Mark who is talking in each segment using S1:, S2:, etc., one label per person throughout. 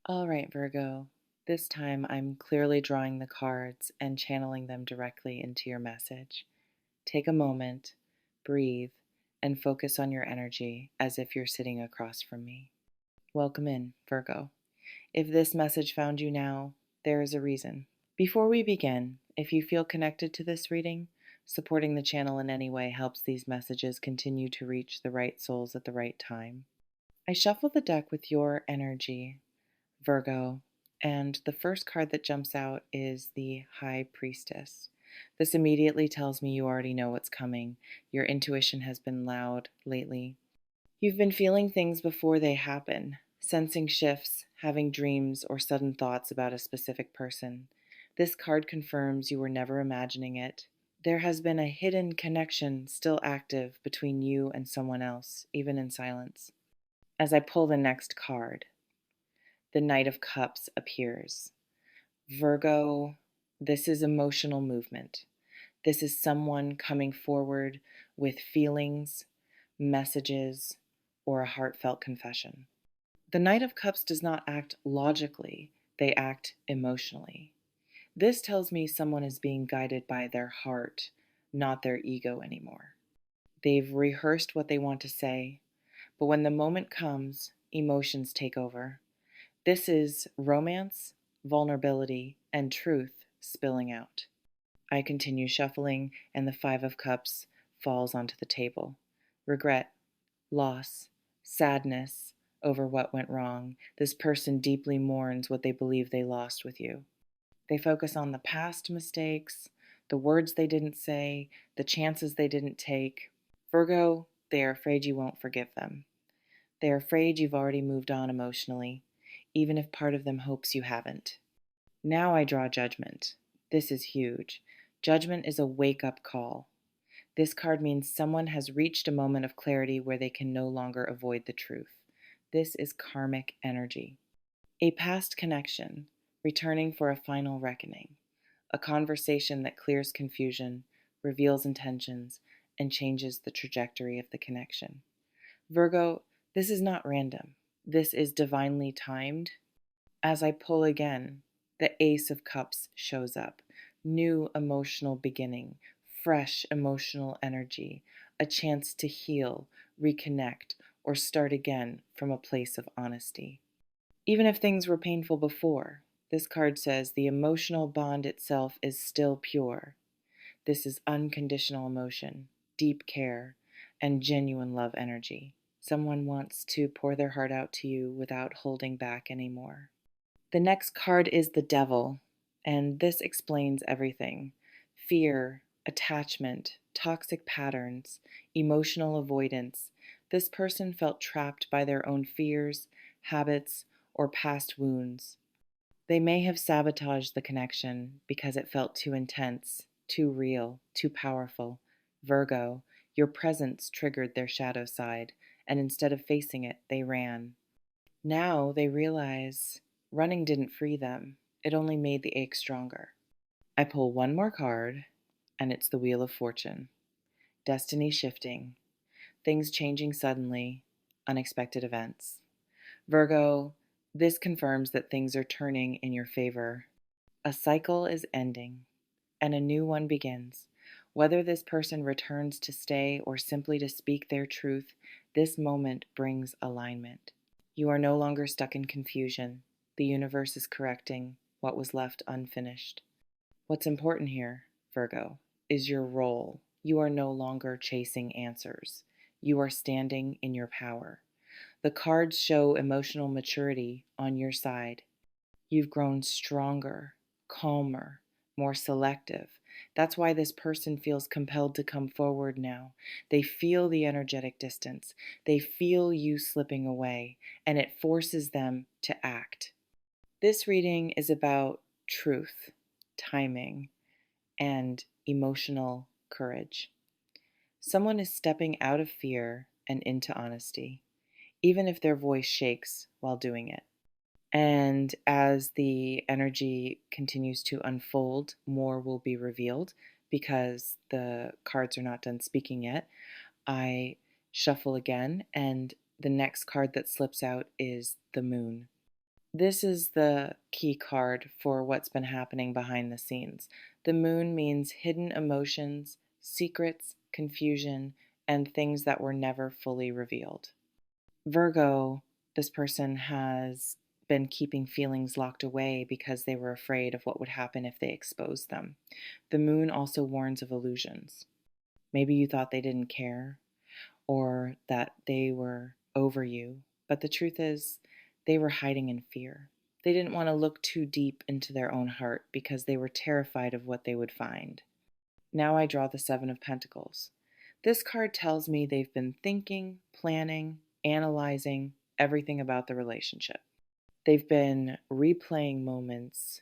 S1: All right, Virgo. This time I'm clearly drawing the cards and channeling them directly into your message. Take a moment, breathe, and focus on your energy as if you're sitting across from me. Welcome in, Virgo. If this message found you now, there is a reason. Before we begin, if you feel connected to this reading, supporting the channel in any way helps these messages continue to reach the right souls at the right time. I shuffle the deck with your energy, Virgo, and the first card that jumps out is the High Priestess. This immediately tells me you already know what's coming. Your intuition has been loud lately. You've been feeling things before they happen, sensing shifts, having dreams, or sudden thoughts about a specific person. This card confirms you were never imagining it. There has been a hidden connection still active between you and someone else, even in silence. As I pull the next card, the Knight of Cups appears. Virgo, this is emotional movement. This is someone coming forward with feelings, messages, or a heartfelt confession. The Knight of Cups does not act logically, they act emotionally. This tells me someone is being guided by their heart, not their ego anymore. They've rehearsed what they want to say, but when the moment comes, emotions take over. This is romance, vulnerability, and truth spilling out. I continue shuffling, and the Five of Cups falls onto the table. Regret, loss, sadness over what went wrong. This person deeply mourns what they believe they lost with you. They focus on the past mistakes, the words they didn't say, the chances they didn't take. Virgo, they are afraid you won't forgive them. They are afraid you've already moved on emotionally, even if part of them hopes you haven't. Now I draw Judgment. This is huge. Judgment is a wake-up call. This card means someone has reached a moment of clarity where they can no longer avoid the truth. This is karmic energy. A past connection, returning for a final reckoning. A conversation that clears confusion, reveals intentions, and changes the trajectory of the connection. Virgo, this is not random. This is divinely timed. As I pull again, the Ace of Cups shows up. New emotional beginning, fresh emotional energy, a chance to heal, reconnect, or start again from a place of honesty. Even if things were painful before, this card says the emotional bond itself is still pure. This is unconditional emotion, deep care, and genuine love energy. Someone wants to pour their heart out to you without holding back anymore. The next card is the Devil, and this explains everything. Fear, attachment, toxic patterns, emotional avoidance. This person felt trapped by their own fears, habits, or past wounds. They may have sabotaged the connection because it felt too intense, too real, too powerful. Virgo, your presence triggered their shadow side, and instead of facing it, they ran. Now they realize running didn't free them, it only made the ache stronger. I pull one more card, and it's the Wheel of Fortune. Destiny shifting, things changing suddenly, unexpected events. Virgo, this confirms that things are turning in your favor. A cycle is ending, and a new one begins. Whether this person returns to stay or simply to speak their truth, this moment brings alignment. You are no longer stuck in confusion. The universe is correcting what was left unfinished. What's important here, Virgo, is your role. You are no longer chasing answers. You are standing in your power. The cards show emotional maturity on your side. You've grown stronger, calmer, more selective. That's why this person feels compelled to come forward now. They feel the energetic distance. They feel you slipping away, and it forces them to act. This reading is about truth, timing, and emotional courage. Someone is stepping out of fear and into honesty, even if their voice shakes while doing it. And as the energy continues to unfold, more will be revealed because the cards are not done speaking yet. I shuffle again, and the next card that slips out is the Moon. This is the key card for what's been happening behind the scenes. The moon means hidden emotions, secrets, confusion, and things that were never fully revealed. Virgo, this person has been keeping feelings locked away because they were afraid of what would happen if they exposed them. The moon also warns of illusions. Maybe you thought they didn't care or that they were over you, but the truth is, they were hiding in fear. They didn't want to look too deep into their own heart because they were terrified of what they would find. Now I draw the Seven of Pentacles. This card tells me they've been thinking, planning, analyzing everything about the relationship. They've been replaying moments,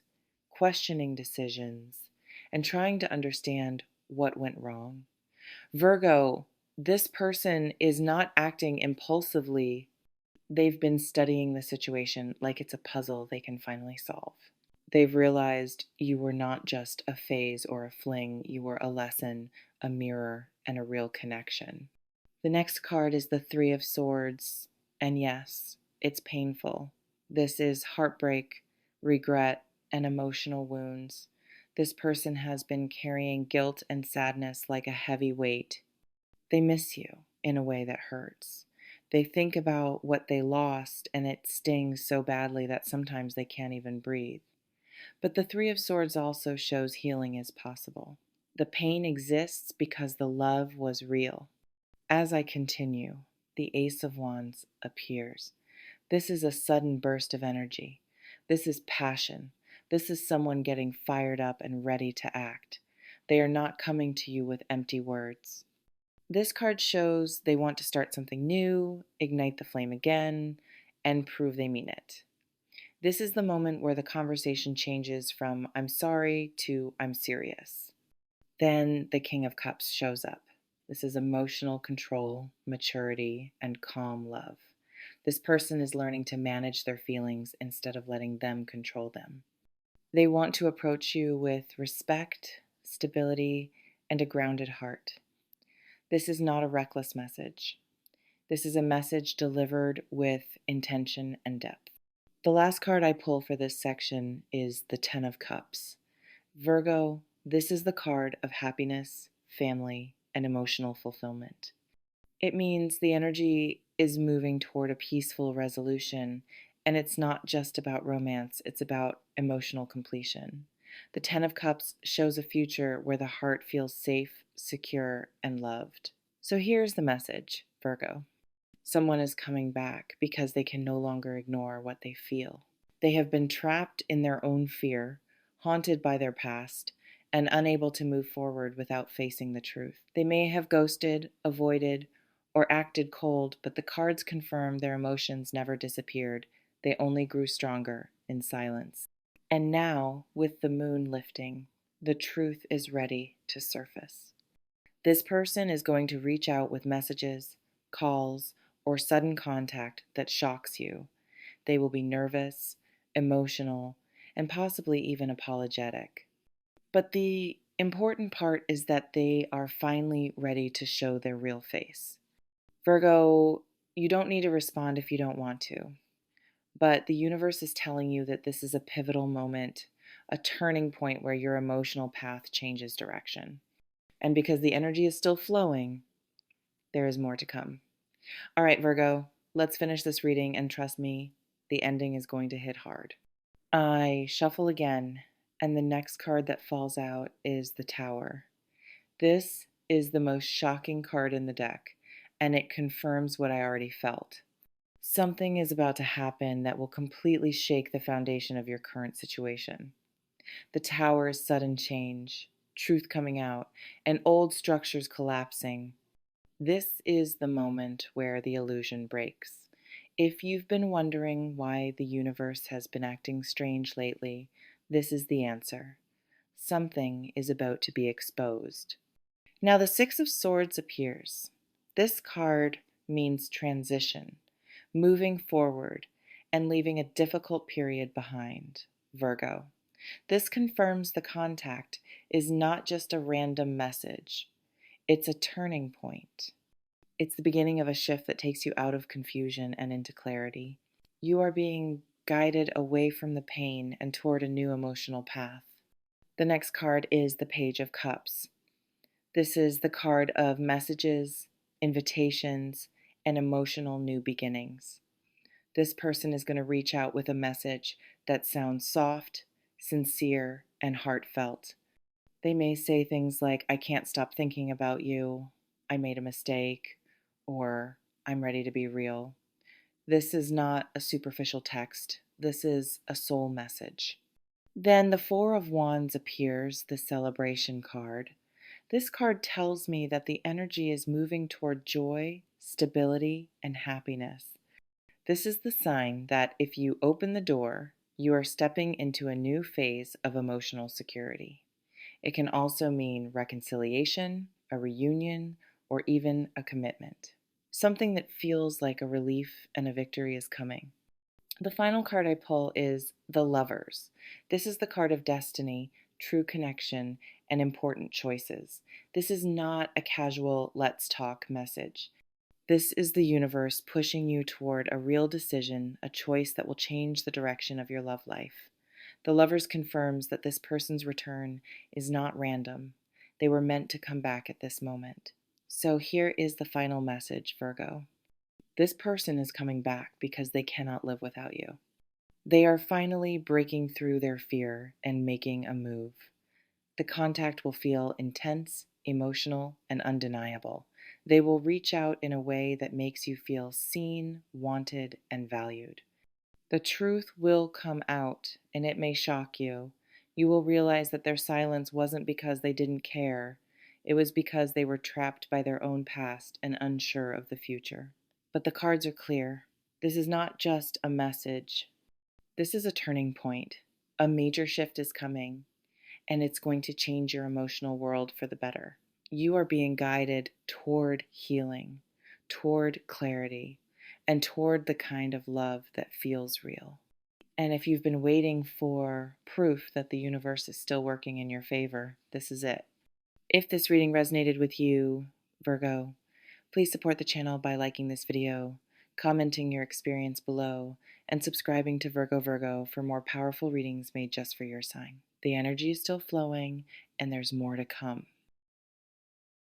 S1: questioning decisions, and trying to understand what went wrong. Virgo, this person is not acting impulsively. They've been studying the situation like it's a puzzle they can finally solve. They've realized you were not just a phase or a fling, you were a lesson, a mirror, and a real connection. The next card is the Three of Swords, and yes, it's painful. This is heartbreak, regret, and emotional wounds. This person has been carrying guilt and sadness like a heavy weight. They miss you in a way that hurts. They think about what they lost, and it stings so badly that sometimes they can't even breathe. But the Three of Swords also shows healing is possible. The pain exists because the love was real. As I continue, the Ace of Wands appears. This is a sudden burst of energy. This is passion. This is someone getting fired up and ready to act. They are not coming to you with empty words. This card shows they want to start something new, ignite the flame again, and prove they mean it. This is the moment where the conversation changes from I'm sorry to I'm serious. Then the King of Cups shows up. This is emotional control, maturity, and calm love. This person is learning to manage their feelings instead of letting them control them. They want to approach you with respect, stability, and a grounded heart. This is not a reckless message. This is a message delivered with intention and depth. The last card I pull for this section is the Ten of Cups. Virgo, this is the card of happiness, family, and emotional fulfillment. It means the energy is moving toward a peaceful resolution, and it's not just about romance, it's about emotional completion. The Ten of Cups shows a future where the heart feels safe, secure, and loved. So here's the message, Virgo. Someone is coming back because they can no longer ignore what they feel. They have been trapped in their own fear, haunted by their past, and unable to move forward without facing the truth. They may have ghosted, avoided, or acted cold, but the cards confirm their emotions never disappeared. They only grew stronger in silence. And now, with the moon lifting, the truth is ready to surface. This person is going to reach out with messages, calls, or sudden contact that shocks you. They will be nervous, emotional, and possibly even apologetic. But the important part is that they are finally ready to show their real face. Virgo, you don't need to respond if you don't want to, but the universe is telling you that this is a pivotal moment, a turning point where your emotional path changes direction. And because the energy is still flowing, there is more to come. All right, Virgo, let's finish this reading, and trust me, the ending is going to hit hard. I shuffle again, and the next card that falls out is the Tower. This is the most shocking card in the deck, and it confirms what I already felt. Something is about to happen that will completely shake the foundation of your current situation. The Tower is sudden change, truth coming out, and old structures collapsing. This is the moment where the illusion breaks. If you've been wondering why the universe has been acting strange lately, this is the answer. Something is about to be exposed. Now the Six of Swords appears. This card means transition, moving forward, and leaving a difficult period behind. Virgo. This confirms the contact is not just a random message. It's a turning point. It's the beginning of a shift that takes you out of confusion and into clarity. You are being guided away from the pain and toward a new emotional path. The next card is the Page of Cups. This is the card of messages, invitations, and emotional new beginnings. This person is going to reach out with a message that sounds soft, sincere, and heartfelt. They may say things like, I can't stop thinking about you, I made a mistake, or I'm ready to be real. This is not a superficial text. This is a soul message. Then the Four of Wands appears, the celebration card. This card tells me that the energy is moving toward joy, stability, and happiness. This is the sign that if you open the door, you are stepping into a new phase of emotional security. It can also mean reconciliation, a reunion, or even a commitment. Something that feels like a relief and a victory is coming. The final card I pull is the Lovers. This is the card of destiny, true connection, and important choices. This is not a casual let's talk message. This is the universe pushing you toward a real decision, a choice that will change the direction of your love life. The Lovers confirms that this person's return is not random. They were meant to come back at this moment. So here is the final message, Virgo. This person is coming back because they cannot live without you. They are finally breaking through their fear and making a move. The contact will feel intense, emotional, and undeniable. They will reach out in a way that makes you feel seen, wanted, and valued. The truth will come out, and it may shock you. You will realize that their silence wasn't because they didn't care. It was because they were trapped by their own past and unsure of the future. But the cards are clear. This is not just a message. This is a turning point. A major shift is coming, and it's going to change your emotional world for the better. You are being guided toward healing, toward clarity, and toward the kind of love that feels real. And if you've been waiting for proof that the universe is still working in your favor, this is it. If this reading resonated with you, Virgo, please support the channel by liking this video, commenting your experience below, and subscribing to Virgo for more powerful readings made just for your sign. The energy is still flowing, and there's more to come.